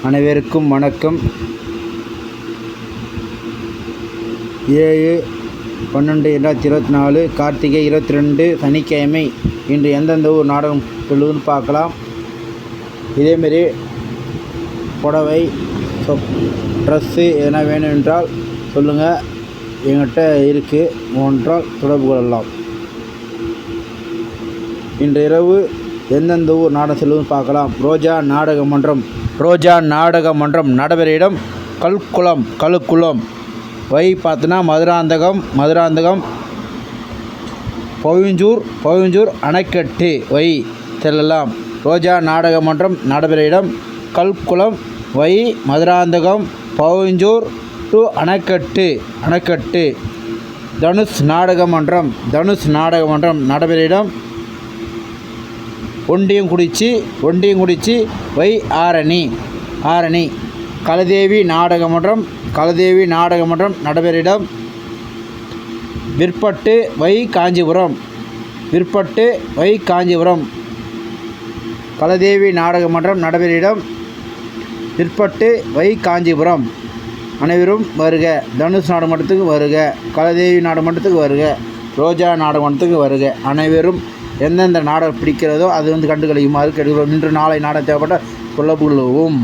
அனைவருக்கும் வணக்கம். 7/12/2024 கார்த்திகை 22 சனிக்கிழமை. இன்று எந்தெந்த ஊர் நாடகம் சொல்லுதுன்னு பார்க்கலாம். இதேமாரி புடவை, ட்ரெஸ்ஸு எதனா வேணும் என்றால் சொல்லுங்கள், எங்கிட்ட இருக்குது. ஒன்றால் தொடர்பு கொள்ளலாம். இன்று இரவு எந்தெந்த ஊர் நாடகம் செல்வதுன்னு பார்க்கலாம். ரோஜா நாடக மன்றம் நடைபெற இடம் கழுக்குளம். வை பார்த்தோன்னா மதுராந்தகம் பவிஞ்சூர் அணைக்கட்டு வை செல்லலாம். ரோஜா நாடக மன்றம் நடைபெற இடம் கல்குளம், வை மதுராந்தகம், பவிஞ்சூர் டு அணைக்கட்டு. தனுஷ் நாடக மன்றம் நடைபெற இடம் ஒண்டியங்குடிச்சி வை ஆரணி. கலதேவி நாடக மன்றம் நடைபெற இடம் விற்பட்டு வை காஞ்சிபுரம். கலதேவி நாடக மன்றம் நடைபெற இடம் விற்பட்டு வை காஞ்சிபுரம். அனைவரும் வருக. தனுஷ் நாடக மன்றத்துக்கு வருக. கலதேவி நாடக மன்றத்துக்கு வருக. ரோஜா நாடக மன்றத்துக்கு வருக. அனைவரும் எந்தெந்த நாடகம் பிடிக்கிறதோ அது கண்டுகளிக்குமாறு கேட்கிறோம். இன்று நாளை நாடகம் தேவைப்பட்ட சொல்லப்படுவோம்.